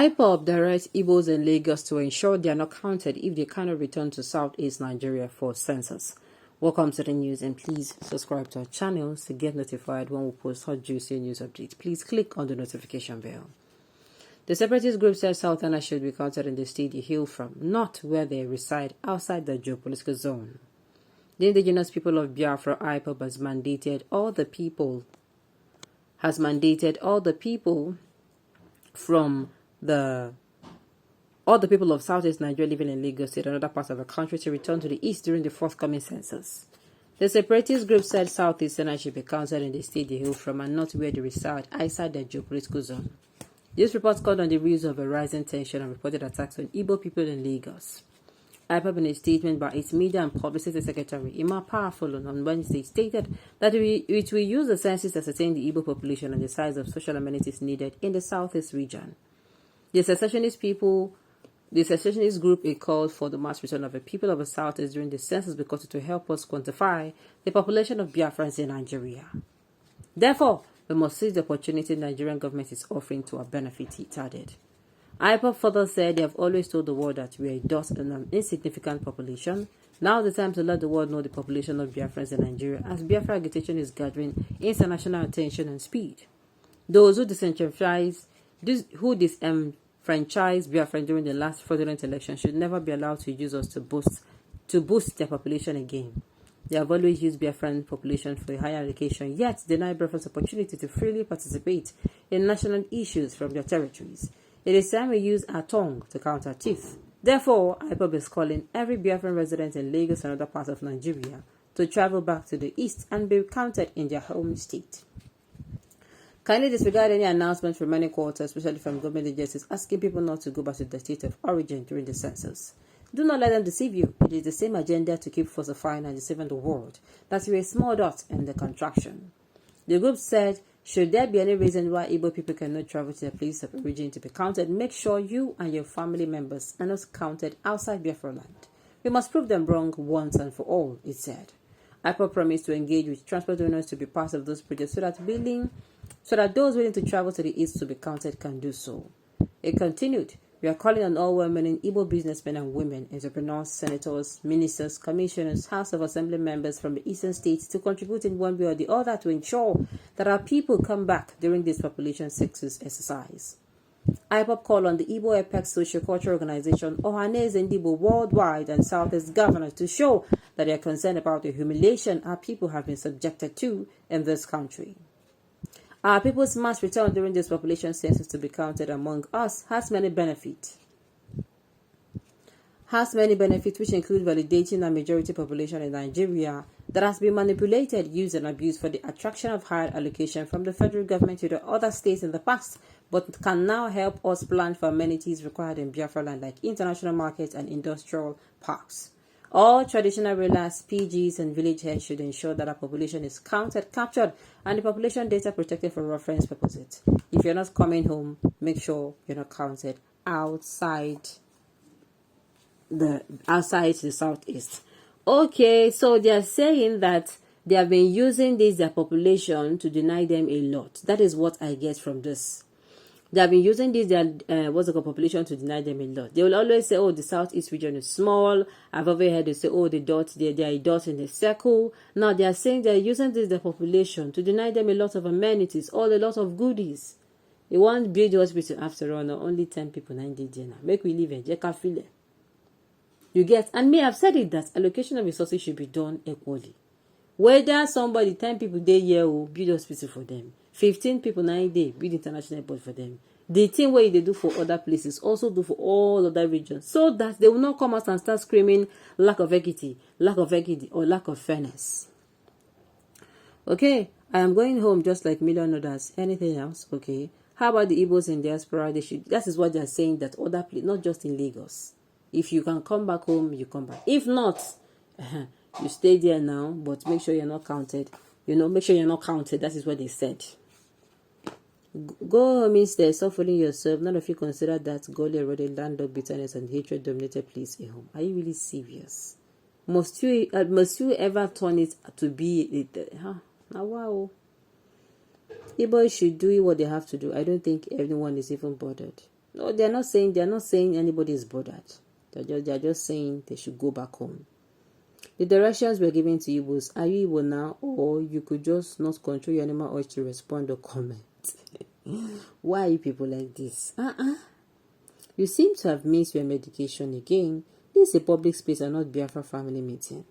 IPOB directs Igbos in Lagos to ensure they are not counted if they cannot return to Southeast Nigeria for census. Welcome to the news, and please subscribe to our channel to get notified when we post hot juicy news updates. Please click on the notification bell. The separatist group says Southerners should be counted in the state they hail from, not where they reside outside the geopolitical zone. The indigenous people of Biafra, IPOB, has mandated all the people of Southeast Nigeria living in Lagos State and other parts of the country to return to the east during the forthcoming census. The separatist group said Southeasterners should be counted in the state they hail from and not where they reside outside their geopolitical zone. This report called on the rise of a rising tension and reported attacks on Igbo people in Lagos. IPOB, in a statement by its media and publicity secretary, Ima Powerful, on Wednesday, stated that it will use the census to ascertain the Igbo population and the size of social amenities needed in the southeast region. The secessionist group called for the mass return of the people of the southeast during the census because it will help us quantify the population of Biafrans in Nigeria. Therefore, we must seize the opportunity the Nigerian government is offering to our benefit, it added. IPOB further said they have always told the world that we are a dot in an insignificant population. Now the time to let the world know the population of Biafrans in Nigeria, as Biafra agitation is gathering international attention and speed. Those who disenfranchised Biafran during the last fraudulent election should never be allowed to use us to boost their population again. They have always used Biafran population for a higher allocation, yet deny Biafrans opportunity to freely participate in national issues from their territories. It is time we use our tongue to count our teeth. Therefore, IPOB is calling every Biafran resident in Lagos and other parts of Nigeria to travel back to the east and be counted in their home state. Kindly disregard any announcement from many quarters, especially from government agencies, asking people not to go back to the state of origin during the census. Do not let them deceive you. It is the same agenda to keep falsifying and deceiving the world. That you are a small dot in the contraction. The group said, should there be any reason why Igbo people cannot travel to their place of origin to be counted, make sure you and your family members are not counted outside Biafra land. We must prove them wrong once and for all, it said. IPOB promised to engage with transport owners to be part of those projects so that those willing to travel to the east to be counted can do so. It continued, we are calling on all well-meaning Igbo businessmen and women, entrepreneurs, senators, ministers, commissioners, House of Assembly members from the eastern states to contribute in one way or the other to ensure that our people come back during this population census exercise. IPOB called on the Igbo Apex Sociocultural Organization, Ohaneze Ndibo worldwide and Southeast governors to show that they are concerned about the humiliation our people have been subjected to in this country. Our people's mass return during this population census to be counted among us has many benefits. Which include validating a majority population in Nigeria that has been manipulated, used, and abused for the attraction of higher allocation from the federal government to the other states in the past, but can now help us plan for amenities required in Biafra land like international markets and industrial parks. All traditional rulers, PGs, and village heads should ensure that our population is counted, captured, and the population data protected for reference purposes. If you're not coming home, make sure you're not counted outside the southeast. Okay, so they are saying that they have been using their population to deny them a lot. That is what I get from this. They have been using population to deny them a lot. They will always say, oh, the southeast region is small. I've overheard they say, oh, they are a dot in a circle. Now they are saying they are using the population to deny them a lot of amenities, a lot of goodies. They want to build the hospital after all, not only 10 people, 9 days now. Make we live in Jekafile. You get, and me, I've said it that allocation of resources should be done equally. Whether 10 people they here will build hospital for them. 15 people 9 days, build international airport for them. The thing where they do for other places, also do for all other regions, so that they will not come out and start screaming lack of equity, or lack of fairness. Okay, I am going home just like million others. Anything else? Okay. How about the Igbos in diaspora? That is what they are saying, that other places, not just in Lagos. If you can come back home, you come back. If not, you stay there now, but make sure you're not counted. Make sure you're not counted. That is what they said. Go home instead. Stop fooling yourself. None of you consider that goal eroded landlord bitterness and hatred dominated place a home. Are you really serious? Must you ever turn it to be now? Wow. Igbo should do what they have to do. I don't think anyone is even bothered. No, they're not saying anybody is bothered. They're just saying they should go back home. The directions were given to Igbos. Are you Igbo now? Or you could just not control your animal urge to respond or comment. Why are you people like this? You seem to have missed your medication again. This is a public space and not Biafra family meeting.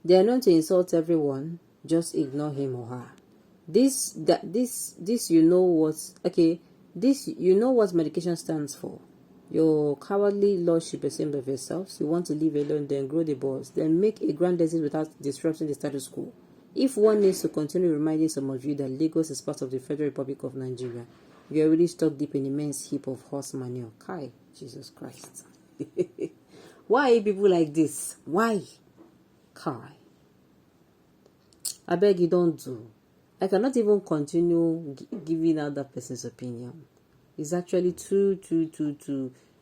They are known to insult everyone. Just ignore him or her. This you know what? Okay, this you know what medication stands for. Your cowardly lordship ashamed of yourselves. You want to leave alone, then grow the balls, then make a grand exit without disrupting the status quo. If one needs to continue reminding some of you that Lagos is part of the Federal Republic of Nigeria, you are really stuck deep in an immense heap of horse manure. Kai, Jesus Christ. Why are people like this? Why? Kai. I beg you, don't do. I cannot even continue giving out that person's opinion. It's actually too.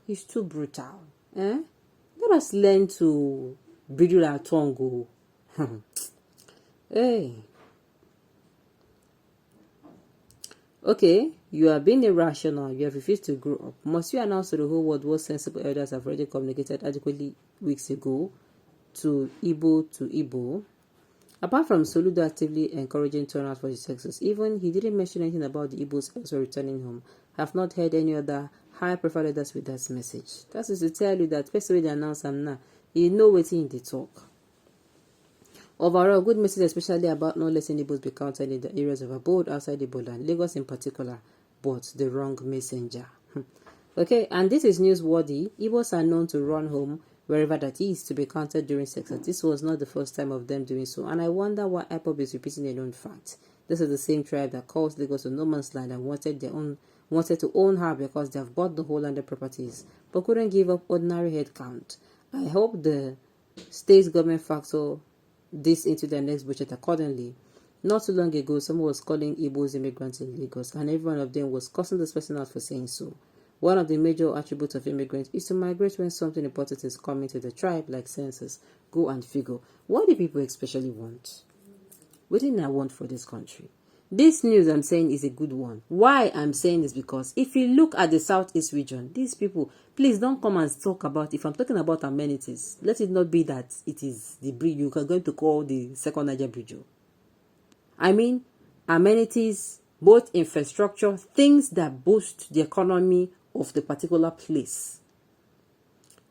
It's too brutal. Let us learn to bridle our tongue. Hey. Okay, you are being irrational. You have refused to grow up. Must you announce to the whole world what sensible elders have already communicated adequately weeks ago to Igbo? Apart from Soludo actively encouraging turnout for the Census, even he didn't mention anything about the Igbos also returning home. I have not heard any other high-profile leaders with that message. That is to tell you that first way they announce them now, you know what's in the talk. Overall, good message, especially about not letting Igbos be counted in the areas of abode outside the borderland, Lagos in particular, but the wrong messenger. Okay, and this is newsworthy. Igbos are known to run home wherever that is to be counted during Census. This was not the first time of them doing so, and I wonder why IPOB is repeating a known fact. This is the same tribe that caused Lagos a no man's land and wanted to own her because they have bought the whole landed properties, but couldn't give up ordinary head count. I hope the state government factor this into their next budget accordingly. Not too long ago, someone was calling Igbos immigrants in Lagos, and every one of them was cursing this person out for saying so. One of the major attributes of immigrants is to migrate when something important is coming to the tribe, like census. Go and figure. What do people especially want? What do I want for this country? This news I'm saying is a good one. Why I'm saying this because if you look at the southeast region, these people, please don't come and talk about, if I'm talking about amenities, let it not be that it is the bridge you are going to call the second Niger bridge. I mean, amenities, both infrastructure, things that boost the economy of the particular place.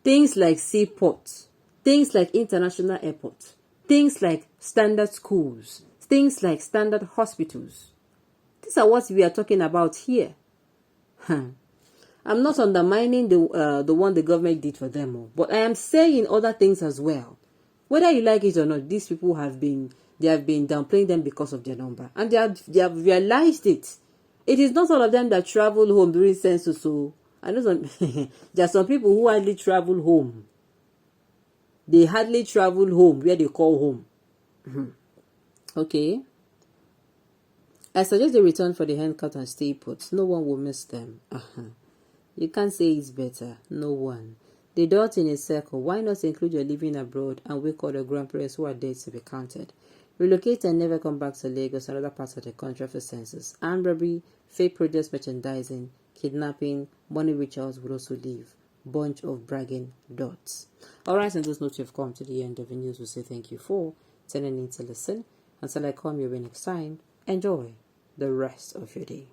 Things like seaport, things like international airport, things like standard schools, things like standard hospitals. These are what we are talking about here. I'm not undermining the one the government did for them, but I am saying other things as well. Whether you like it or not, these people have been downplaying them because of their number, and they have realized it. It is not all of them that travel home during census. So I know there are some people who hardly travel home. They hardly travel home where they call home. Okay. I suggest they return for the handcut and stay put. No one will miss them. You can't say it's better. No one. They dot in a circle. Why not include your living abroad and wake all the grandparents who are dead to be counted? Relocate and never come back to Lagos and other parts of the country for census. Armed robbery, fake produce merchandising, kidnapping, money rituals would also leave. Bunch of bragging dots. Alright, and those notes you've come to the end of the news. We'll say thank you for turning in to listen. Until I come your way next time, enjoy the rest of your day.